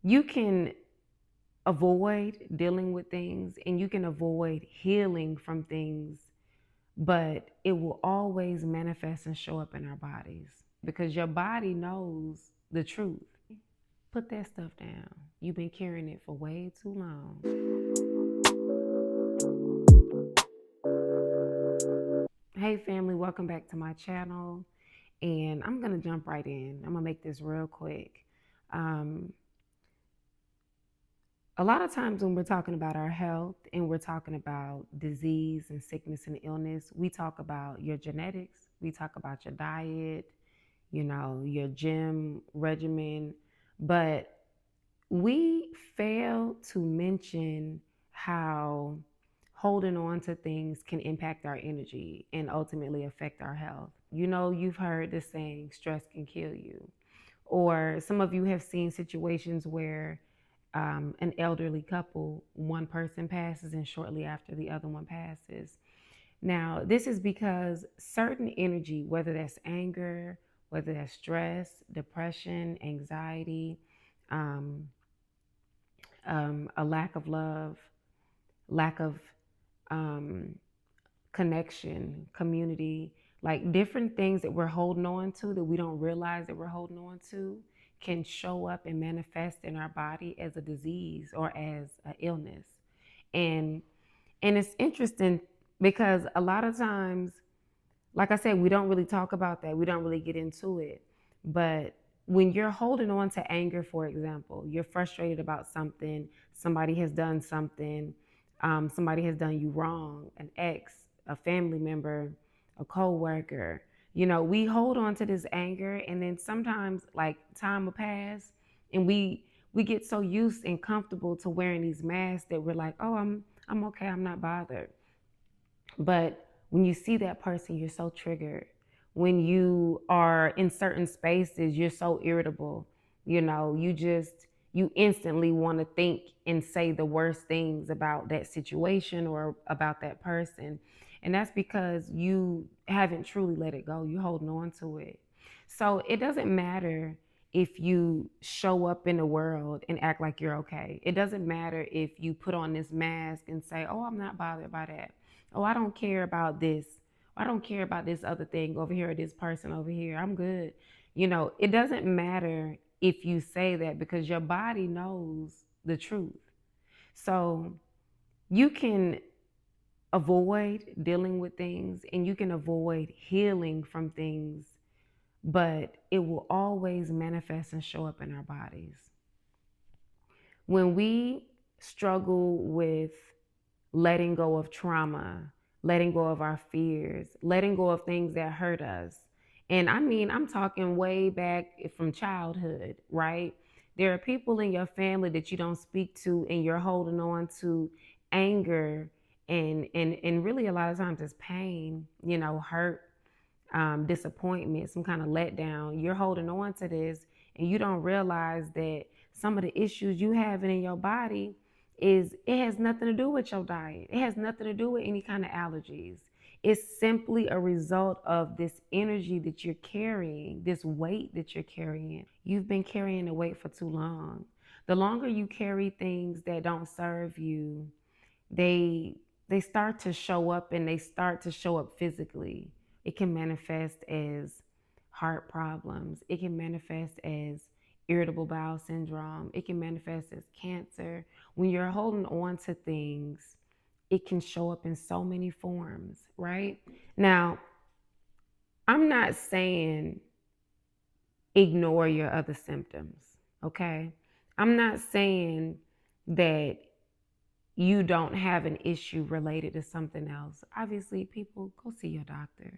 You can avoid dealing with things and you can avoid healing from things, but it will always manifest and show up in our bodies because your body knows the truth. Put that stuff down. You've been carrying it for way too long. Hey, family, welcome back to my channel. And I'm going to jump right in. I'm going to make this real quick. Um, a lot of times when we're talking about our health and we're talking about disease and sickness and illness, we talk about your genetics, we talk about your diet, your gym regimen, but we fail to mention how holding on to things can impact our energy and ultimately affect our health. You've heard the saying, stress can kill you. Or some of you have seen situations where an elderly couple, one person passes and shortly after the other one passes. Now, this is because certain energy, whether that's anger, whether that's stress, depression, anxiety, um, a lack of love, lack of um, connection, community, like different things that we're holding on to that we don't realize that we're holding on to can show up and manifest in our body as a disease or as an illness. And and it's interesting because a lot of times, like I said, we don't really talk about that. We don't really get into it. But when you're holding on to anger, for example, you're frustrated about something, somebody has done you wrong, an ex, a family member, a coworker. We hold on to this anger, and then sometimes, like, time will pass, and we get so used and comfortable to wearing these masks that we're like, oh, I'm okay, I'm not bothered. But when you see that person, you're so triggered. When you are in certain spaces, you're so irritable. You instantly want to think and say the worst things about that situation or about that person. And that's because you haven't truly let it go. You're holding on to it. So it doesn't matter if you show up in the world and act like you're okay. It doesn't matter if you put on this mask and say, oh, I'm not bothered by that. Oh, I don't care about this. I don't care about this other thing over here or this person over here. I'm good. It doesn't matter if you say that because your body knows the truth. So you can avoid dealing with things and you can avoid healing from things, but it will always manifest and show up in our bodies. When we struggle with letting go of trauma, letting go of our fears, letting go of things that hurt us. And I mean, I'm talking way back from childhood, right? There are people in your family that you don't speak to and you're holding on to anger and really a lot of times it's pain, hurt, disappointment, some kind of letdown. You're holding on to this and you don't realize that some of the issues you have in your body is it has nothing to do with your diet. It has nothing to do with any kind of allergies. It's simply a result of this energy that you're carrying, this weight that you're carrying. You've been carrying the weight for too long. The longer you carry things that don't serve you, they they start to show up and they start to show up physically. It can manifest as heart problems. It can manifest as irritable bowel syndrome. It can manifest as cancer. When you're holding on to things, it can show up in so many forms, right? Now, I'm not saying ignore your other symptoms, okay? I'm not saying that you don't have an issue related to something else. Obviously, people go see your doctor.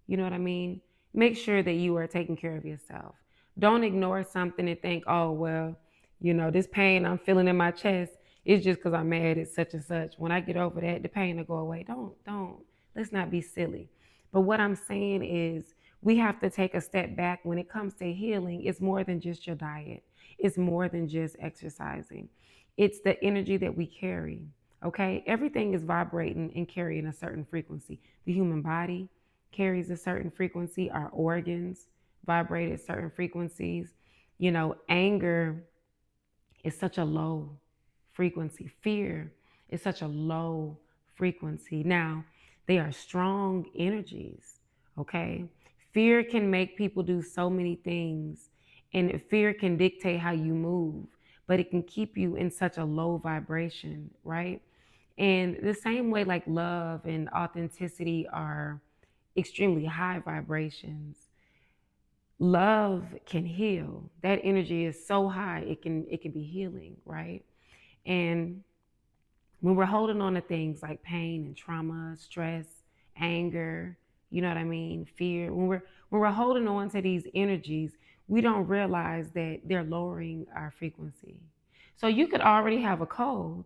You know what I mean? Make sure that you are taking care of yourself. Don't ignore something and think, oh, well, this pain I'm feeling in my chest is just because I'm mad at such and such. When I get over that, the pain will go away. Don't. Let's not be silly. But what I'm saying is we have to take a step back when it comes to healing. It's more than just your diet. It's more than just exercising. It's the energy that we carry. Okay? Everything is vibrating and carrying a certain frequency. The human body carries a certain frequency, our organs vibrate at certain frequencies. Anger is such a low frequency. Fear is such a low frequency. Now, they are strong energies, okay? Fear can make people do so many things, and fear can dictate how you move, but it can keep you in such a low vibration, right? And the same way, like love and authenticity are extremely high vibrations. Love can heal. That energy is so high, it can be healing, right? And when we're holding on to things like pain and trauma, stress, anger, you know what I mean, fear, when we're holding on to these energies, we don't realize that they're lowering our frequency. So you could already have a cold,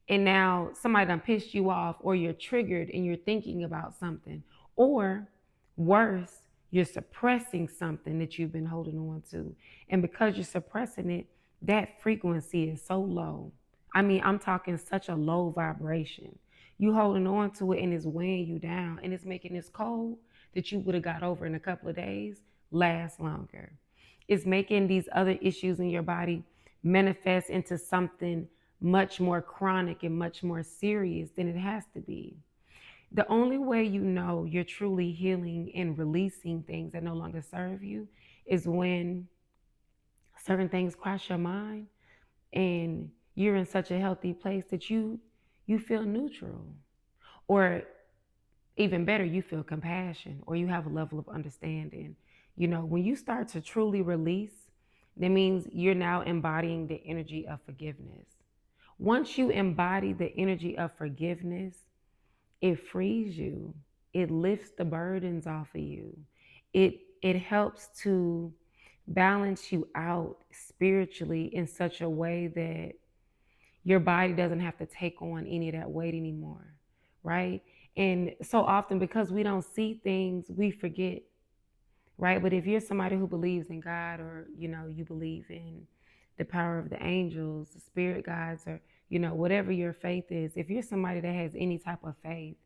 and now somebody done pissed you off, or you're triggered and you're thinking about something, or worse, you're suppressing something that you've been holding on to. And because you're suppressing it, that frequency is so low. I mean, I'm talking such a low vibration. You holding on to it and it's weighing you down, and it's making this cold that you would have got over in a couple of days last longer. It's making these other issues in your body manifest into something much more chronic and much more serious than it has to be. The only way you know you're truly healing and releasing things that no longer serve you is when certain things cross your mind and you're in such a healthy place that you feel neutral, or even better, you feel compassion, or you have a level of understanding. When you start to truly release, that means you're now embodying the energy of forgiveness. Once you embody the energy of forgiveness, it frees you. It lifts the burdens off of you. It helps to balance you out spiritually in such a way that your body doesn't have to take on any of that weight anymore, right? And so often, because we don't see things, we forget, right? But if you're somebody who believes in God, or you believe in the power of the angels, the spirit guides, or whatever your faith is, if you're somebody that has any type of faith,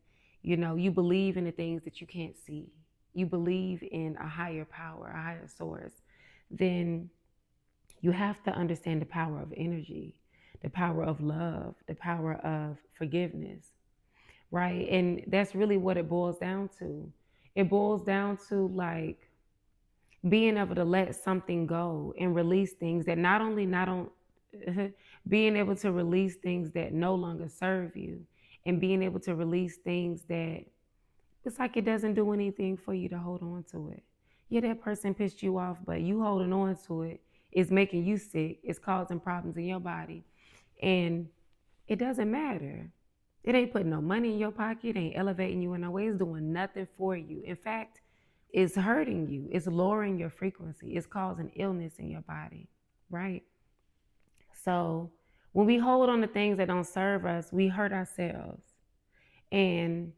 you believe in the things that you can't see, you believe in a higher power, a higher source, then you have to understand the power of energy, the power of love, the power of forgiveness, right? And that's really what it boils down to. It boils down to, like, being able to let something go and release things that not on being able to release things that no longer serve you, and being able to release things that it's like it doesn't do anything for you to hold on to it. Yeah, that person pissed you off, but you holding on to it is making you sick. It's causing problems in your body. And it doesn't matter. It ain't putting no money in your pocket. It ain't elevating you in no way. It's doing nothing for you. In fact, it's hurting you. It's lowering your frequency. It's causing illness in your body, right? So when we hold on to things that don't serve us, we hurt ourselves. And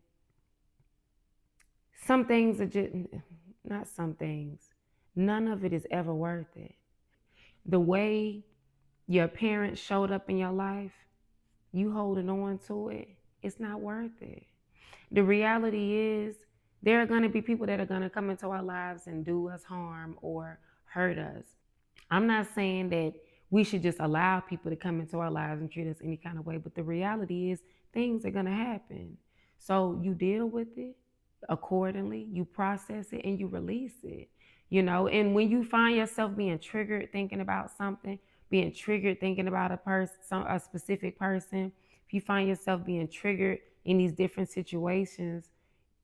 some things are just, not some things, none of it is ever worth it. The way your parents showed up in your life, you holding on to it, it's not worth it. The reality is, there are going to be people that are going to come into our lives and do us harm or hurt us. I'm not saying that we should just allow people to come into our lives and treat us any kind of way, but the reality is things are going to happen. So you deal with it accordingly, you process it, and you release it. And when you find yourself being triggered thinking about something, being triggered thinking about a specific person, if you find yourself being triggered in these different situations,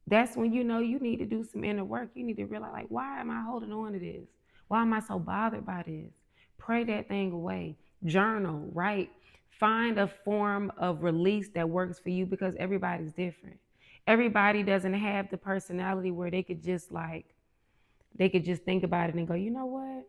that's when you need to do some inner work. You need to realize, like, why am I holding on to this? Why am I so bothered by this? Pray that thing away. Journal, write. Find a form of release that works for you, because everybody's different. Everybody doesn't have the personality where they could just think about it and go, you know what?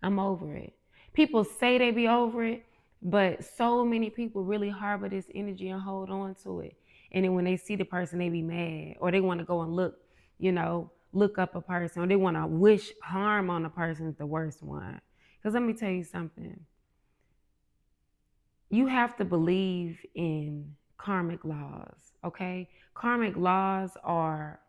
I'm over it. People say they be over it, but so many people really harbor this energy and hold on to it. And then when they see the person, they be mad, or they want to go and look up a person, or they want to wish harm on a person is the worst one. Because let me tell you something. You have to believe in karmic laws, okay? Karmic laws are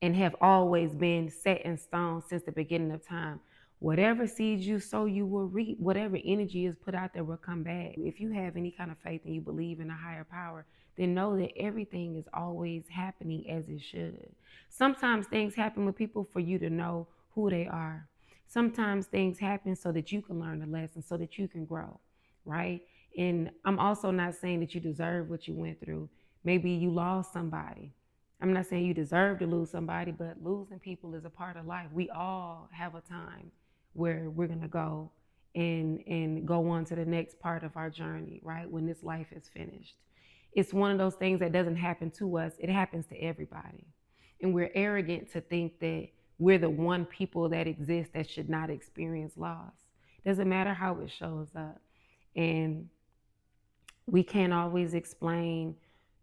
and have always been set in stone since the beginning of time. Whatever seeds you sow, you will reap. Whatever energy is put out there will come back. If you have any kind of faith and you believe in a higher power, then know that everything is always happening as it should. Sometimes things happen with people for you to know who they are. Sometimes things happen so that you can learn a lesson, so that you can grow, right? And I'm also not saying that you deserve what you went through. Maybe you lost somebody. I'm not saying you deserve to lose somebody, but losing people is a part of life. We all have a time where we're gonna go and go on to the next part of our journey, right? When this life is finished. It's one of those things that doesn't happen to us, it happens to everybody. And we're arrogant to think that we're the one people that exist that should not experience loss. Doesn't matter how it shows up. And we can't always explain,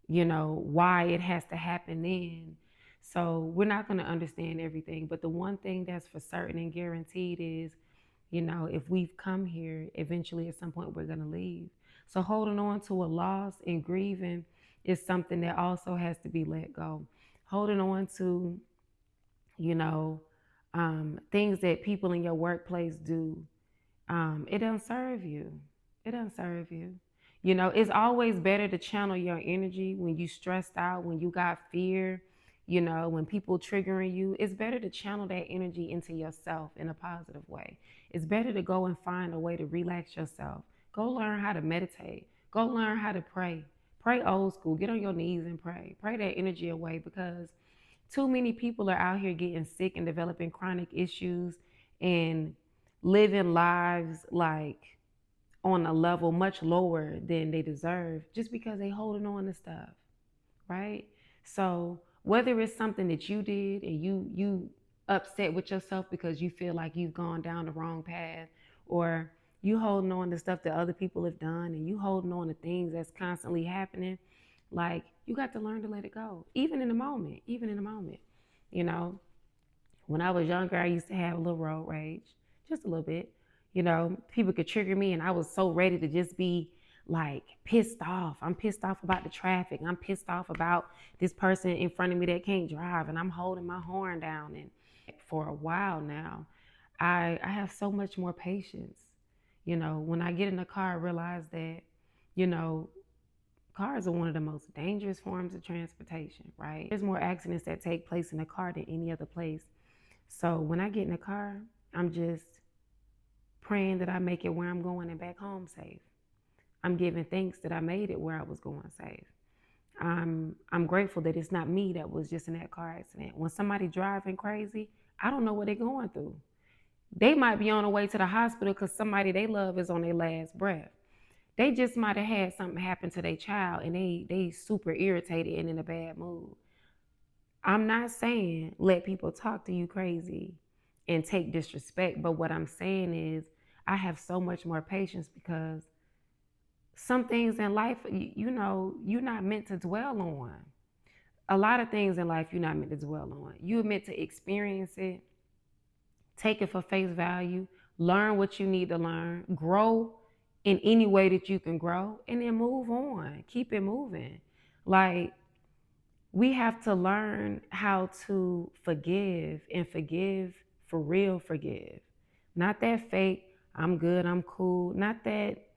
why it has to happen then. So we're not going to understand everything. But the one thing that's for certain and guaranteed is, if we've come here, eventually at some point we're going to leave. So holding on to a loss and grieving is something that also has to be let go. Holding on to, you know, things that people in your workplace do, it doesn't serve you. It doesn't serve you. It's always better to channel your energy when you stressed out, when you got fear, when people triggering you. It's better to channel that energy into yourself in a positive way. It's better to go and find a way to relax yourself. Go learn how to meditate. Go learn how to pray. Pray old school. Get on your knees and pray. Pray that energy away, because too many people are out here getting sick and developing chronic issues and living lives like on a level much lower than they deserve just because they holding on to stuff, right? So whether it's something that you did and you upset with yourself because you feel like you've gone down the wrong path, or you holding on to stuff that other people have done and you holding on to things that's constantly happening, like, you got to learn to let it go, even in the moment, you know. When I was younger, I used to have a little road rage, just a little bit. People could trigger me, and I was so ready to just be like pissed off. I'm pissed off about the traffic. I'm pissed off about this person in front of me that can't drive, and I'm holding my horn down. And for a while now, I have so much more patience. When I get in the car, I realize that, you know, cars are one of the most dangerous forms of transportation, right? There's more accidents that take place in a car than any other place. So when I get in the car, I'm just praying that I make it where I'm going and back home safe. I'm giving thanks that I made it where I was going safe. I'm grateful that it's not me that was just in that car accident. When somebody driving crazy, I don't know what they're going through. They might be on the way to the hospital because somebody they love is on their last breath. They just might have had something happen to their child and they super irritated and in a bad mood. I'm not saying let people talk to you crazy and take disrespect, but what I'm saying is I have so much more patience, because some things in life, you're not meant to dwell on. A lot of things in life you're not meant to dwell on. You're meant to experience it, take it for face value, learn what you need to learn, grow in any way that you can grow, and then move on. Keep it moving. Like, we have to learn how to forgive, and forgive for real forgive. Not that fake, I'm good, I'm cool. Not that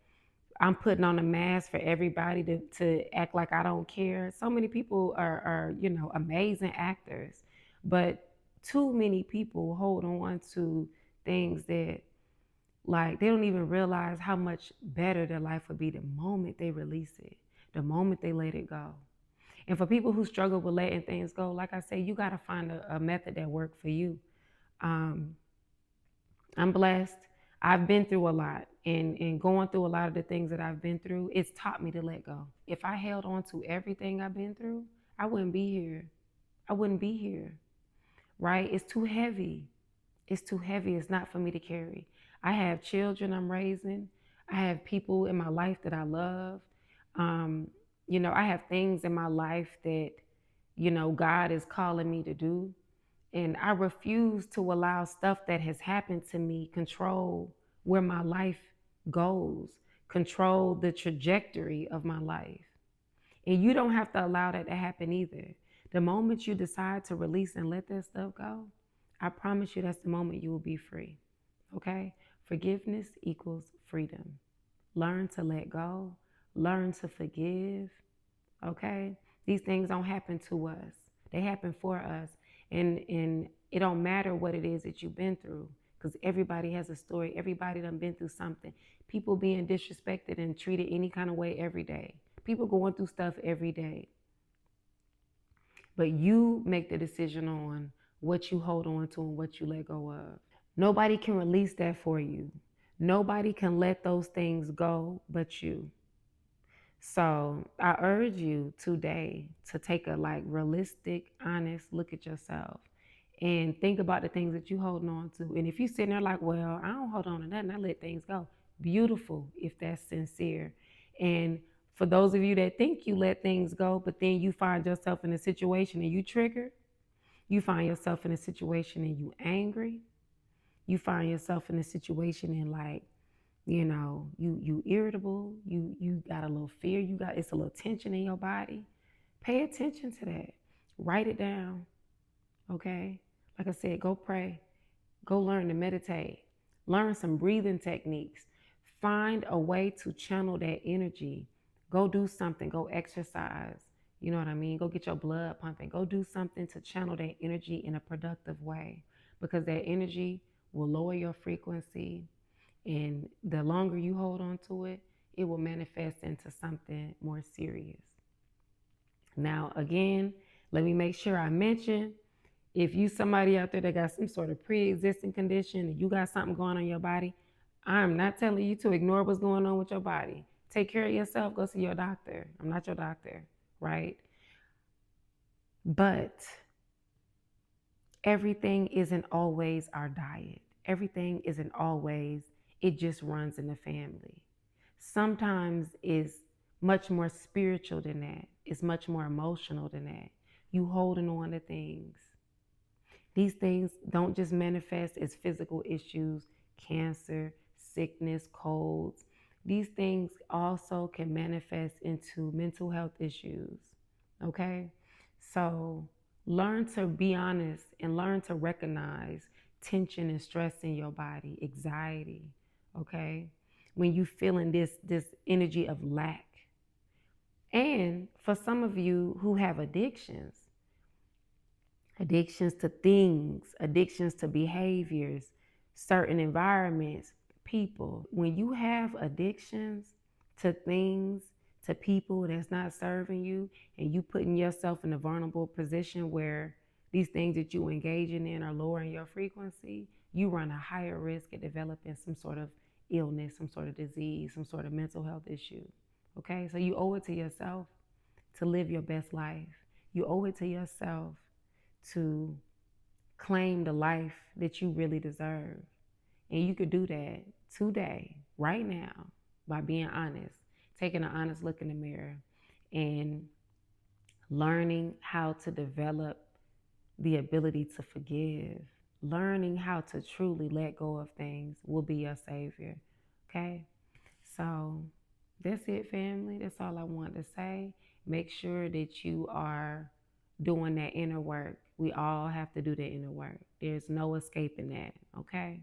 I'm putting on a mask for everybody to act like I don't care. So many people are amazing actors, but too many people hold on to things that, like, they don't even realize how much better their life would be the moment they release it, the moment they let it go. And for people who struggle with letting things go, like I say, you got to find a method that works for you. Um, I'm blessed. I've been through a lot, and going through a lot of the things that I've been through, it's taught me to let go. If I held on to everything I've been through, I wouldn't be here. I wouldn't be here, right? It's too heavy. It's too heavy. It's not for me to carry. I have children I'm raising. I have people in my life that I love. Um, I have things in my life that, God is calling me to do. And I refuse to allow stuff that has happened to me control where my life goes, control the trajectory of my life. And you don't have to allow that to happen either. The moment you decide to release and let that stuff go, I promise you that's the moment you will be free. Okay? Forgiveness equals freedom. Learn to let go, learn to forgive. Okay? These things don't happen to us. They happen for us. And it don't matter what it is that you've been through, because everybody has a story. Everybody done been through something. People being disrespected and treated any kind of way every day. People going through stuff every day. But you make the decision on what you hold on to and what you let go of. Nobody can release that for you. Nobody can let those things go but you. So I urge you today to take a realistic, honest look at yourself and think about the things that you holding on to. And if you sitting there like, well, I don't hold on to nothing, I let things go. Beautiful if that's sincere. And for those of you that think you let things go, but then you find yourself in a situation and you trigger, you find yourself in a situation and you angry, you find yourself in a situation and you irritable, you got a little fear, it's a little tension in your body. Pay attention to that. Write it down. Okay? Like I said, go pray. Go learn to meditate. Learn some breathing techniques. Find a way to channel that energy. Go do something. Go exercise. You know what I mean? Go get your blood pumping. Go do something to channel that energy in a productive way, because that energy will lower your frequency. And the longer you hold on to it, it will manifest into something more serious. Now, again, let me make sure I mention, if you somebody out there that got some sort of pre-existing condition and you got something going on in your body, I'm not telling you to ignore what's going on with your body. Take care of yourself. Go see your doctor. I'm not your doctor, right? But everything isn't always our diet. Everything isn't always, it just runs in the family. Sometimes it's much more spiritual than that. It's much more emotional than that. You holding on to things. These things don't just manifest as physical issues, cancer, sickness, colds. These things also can manifest into mental health issues. Okay? So learn to be honest and learn to recognize tension and stress in your body, anxiety. Okay? When you feeling this energy of lack. And for some of you who have addictions to things, addictions to behaviors, certain environments, people. When you have addictions to things, to people that's not serving you, and you putting yourself in a vulnerable position where these things that you engaging in are lowering your frequency, you run a higher risk at developing some sort of illness, some sort of disease, some sort of mental health issue. Okay, so you owe it to yourself to live your best life. You owe it to yourself to claim the life that you really deserve. And you could do that today, right now, by being honest, taking an honest look in the mirror and learning how to develop the ability to forgive. Learning how to truly let go of things will be your savior. Okay? So that's it, family. That's all I want to say. Make sure that you are doing that inner work. We all have to do the inner work. There's no escaping that, okay?